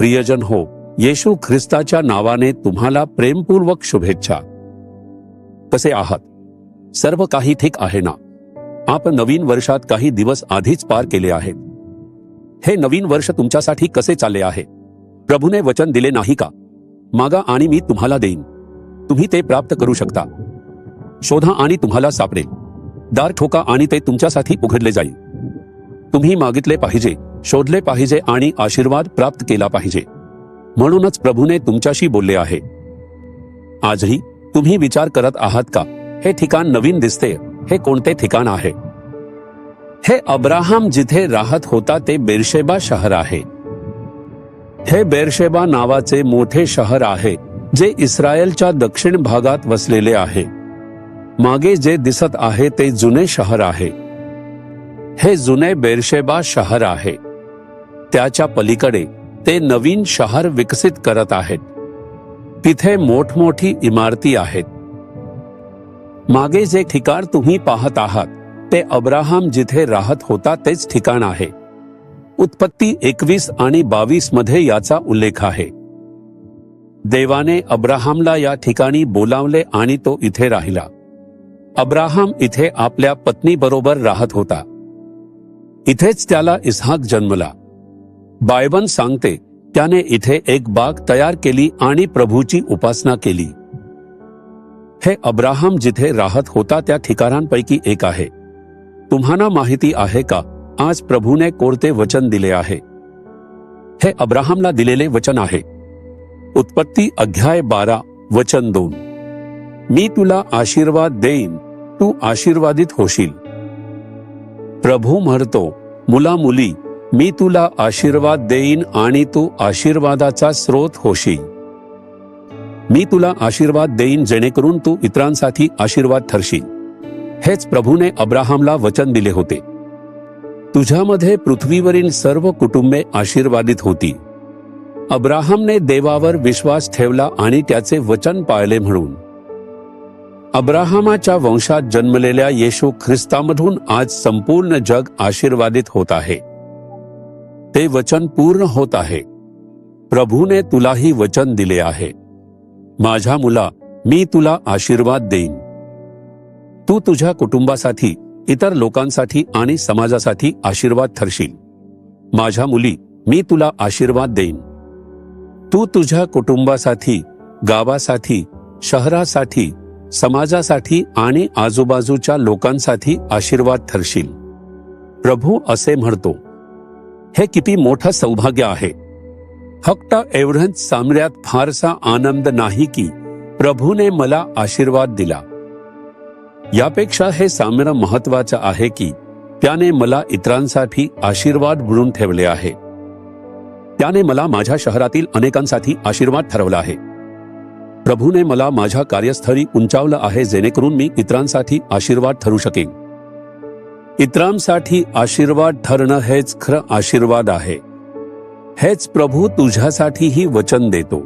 प्रियजन हो, येशू ख्रिस्ताच्या नावाने तुम्हाला प्रेमपूर्वक शुभेच्छा. कसे आहात? सर्व काही ठीक आहे ना? आपण नवीन वर्षात काही दिवस आधीच पार केले आहेत. हे नवीन वर्ष तुमच्यासाठी कसे चालले आहे? प्रभूने वचन दिले नाही का? मागा आणि मी तुम्हाला देईन. तुम्ही ते प्राप्त करू शकता. शोधा आणि तुम्हाला सापडेल. दार ठोका आणि ते तुमच्यासाठी उघडले जाईल. तुम्ही मागितले पाहिजे, शोधले पाहिजे आणि आशीर्वाद प्राप्त केला पाहिजे. म्हणूनच प्रभूने तुमच्याशी बोलले आहे. आजही तुम्ही विचार करत आहात का, हे ठिकाण नवीन दिसते, हे कोणते ठिकाण आहे? हे अब्राहम जिथे राहत होता ते बेरशेबा शहर आहे. हे बेरशेबा नावाचे मोठे शहर आहे जे इस्रायलच्या दक्षिण भागात वसलेले आहे. मागे जे दिसत आहे ते जुने शहर आहे. हे जुने बेरशेबा शहर आहे. त्याच्या पलीकडे ते नवीन शहर विकसित करत आहेत. तिथे मोठमोठी इमारती आहेत. मागे जे ठिकाण तुम्ही पाहत आहात ते अब्राहम जिथे राहत होता तेच ठिकाण आहे. उत्पत्ती 21 आणि 22 मध्ये याचा उल्लेख आहे. देवाने अब्राहमला या ठिकाणी बोलावले आणि तो इथे राहिला. अब्राहम इथे आपल्या पत्नीबरोबर राहत होता. इथेच त्याला इसहाक जन्मला. बायबल सांगते त्याने इथे एक बाग तयार केली आणि प्रभूची उपासना केली. हे अब्राहम जिथे राहत होता त्या ठिकाणांपैकी एक आहे. तुम्हाला माहिती आहे का, आज प्रभूने कोणते वचन दिले आहे? हे अब्राहमला दिलेले वचन आहे. उत्पत्ती अध्याय 12 वचन 2. मी तुला आशीर्वाद देईन, तू आशीर्वादित होशील. प्रभू म्हणतो, मुला मुली, मी तुला आशीर्वाद देईन आणि तू आशीर्वादाचा स्रोत होशील. मी तुला आशीर्वाद देईन जेणेकरून तू इतरांसाठी आशीर्वाद ठरशील. हेच प्रभूने अब्राहमला वचन दिले होते. तुझ्यामध्ये पृथ्वीवरील सर्व कुटुंबे आशीर्वादित होती. अब्राहमने देवावर विश्वास ठेवला आणि त्याचे वचन पाळले. म्हणून अब्राहमाच्या वंशात जन्मलेल्या येशू ख्रिस्तामधून आज संपूर्ण जग आशीर्वादित होत आहे. ते वचन पूर्ण होत आहे. प्रभूने तुलाही वचन दिले आहे. माझ्या मुला, मी तुला आशीर्वाद देईन. तू तुझ्या कुटुंबासाठी, इतर लोकांसाठी आणि समाजासाठी आशीर्वाद ठरशील. माझ्या मुली, मी तुला आशीर्वाद देईन. तू तुझ्या कुटुंबासाठी, गावासाठी, शहरासाठी, समाजासाठी आणि आजूबाजूच्या लोकांसाठी आशीर्वाद ठरशील. प्रभू असे म्हणतो. हे किती मोठं सौभाग्य आहे. फक्त एवढंच सांगण्यात फारसा आनंद नाही की प्रभूने मला आशीर्वाद दिला. यापेक्षा हे सांगणं महत्वाचं आहे की त्याने मला इतरांसाठी आशीर्वाद म्हणून ठेवले आहे. त्याने मला माझ्या शहरातील अनेकांसाठी आशीर्वाद ठरवला आहे. प्रभूने मला माझ्या कार्यस्थळी उंचावलं आहे जेणेकरून मी इतरांसाठी आशीर्वाद ठरू शकेन. इतरांसाठी आशीर्वाद ठरणं हेच खरं आशीर्वाद आहे. हेच प्रभू तुझ्यासाठीही वचन देतो.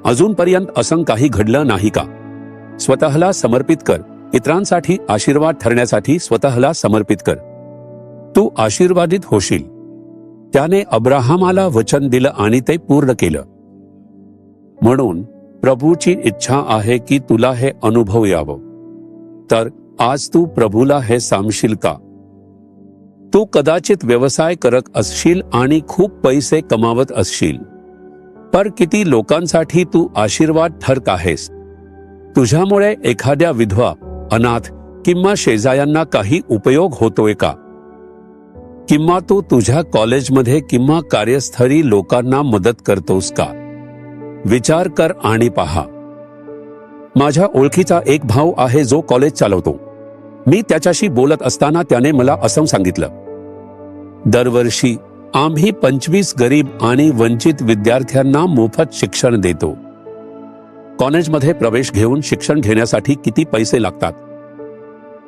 अजूनपर्यंत असं काही घडलं नाही का? स्वतःला समर्पित कर. इतरांसाठी आशीर्वाद ठरण्यासाठी स्वतःला समर्पित कर. तू आशीर्वादित होशील. त्याने अब्राहमाला वचन दिलं आणि ते पूर्ण केलं. म्हणून प्रभूची इच्छा आहे की तुला हे अनुभव यावं. तर आज तू प्रभूला हे सांगशील का? तू कदाचित व्यवसाय करत असशील आणि खूप पैसे कमावत असशील, पर किती लोकांसाठी तू आशीर्वाद ठरत आहेस? तुझ्यामुळे एखाद्या विधवा, अनाथ किंवा शेजाऱ्यांना काही उपयोग होतोय का? किंवा तू तुझ्या कॉलेजमध्ये किंवा कार्यस्थळी लोकांना मदत करतोस का? विचार कर आणि पहा. माझ्या ओळखीचा एक भाऊ आहे जो कॉलेज चालवतो. मी त्याच्याशी बोलत असताना त्याने मला असं सांगितलं, दरवर्षी आम्ही 25 गरीब आणि वंचित विद्यार्थ्यांना मोफत शिक्षण देतो. कॉलेजमध्ये प्रवेश घेऊन शिक्षण घेण्यासाठी किती पैसे लागतात?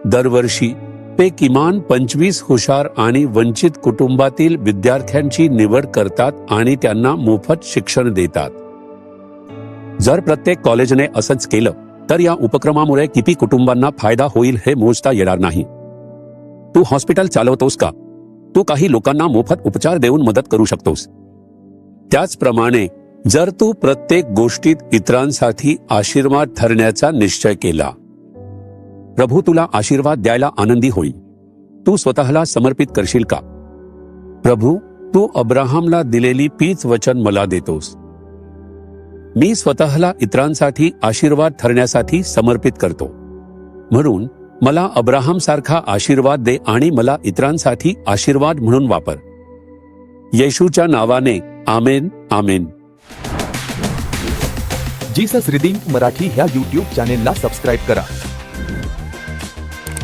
दरवर्षी ते किमान 25 हुशार आणि वंचित कुटुंबातील विद्यार्थ्यांची निवड करतात आणि त्यांना मोफत शिक्षण देतात. जर प्रत्येक कॉलेजने असंच केलं तर या उपक्रमामुळे किती कुटुंबांना फायदा होईल हे मोजता येणार नाही. तू हॉस्पिटल चालवतोस का? तू काही लोकांना मोफत उपचार देऊन मदत करू शकतोस. त्याचप्रमाणे जर तू प्रत्येक गोष्टीत इतरांसाठी आशीर्वाद ठरण्याचा निश्चय केला, प्रभू तुला आशीर्वाद द्यायला आनंदी होईल. तू स्वतःला समर्पित करशील का? प्रभू, तू अब्राहामला दिलेली तीच वचन मला देतोस. मी स्वतःला इतरांसाठी आशीर्वाद ठरण्यासाठी समर्पित करतो. म्हणून मला अब्राहाम सारखा आशीर्वाद दे आणि मला इतरांसाठी आशीर्वाद म्हणून वापर. येशूच्या नावाने आमेन. आमेन. जीसस रिडीम्ड मराठी ह्या यूट्यूब चॅनेलला सबस्क्राईब करा.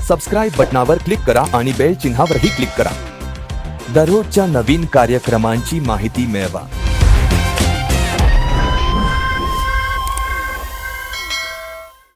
सबस्क्राईब बटनावर क्लिक करा आणि बेल चिन्हावरही क्लिक करा. दररोजच्या नवीन कार्यक्रमांची माहिती मिळवा.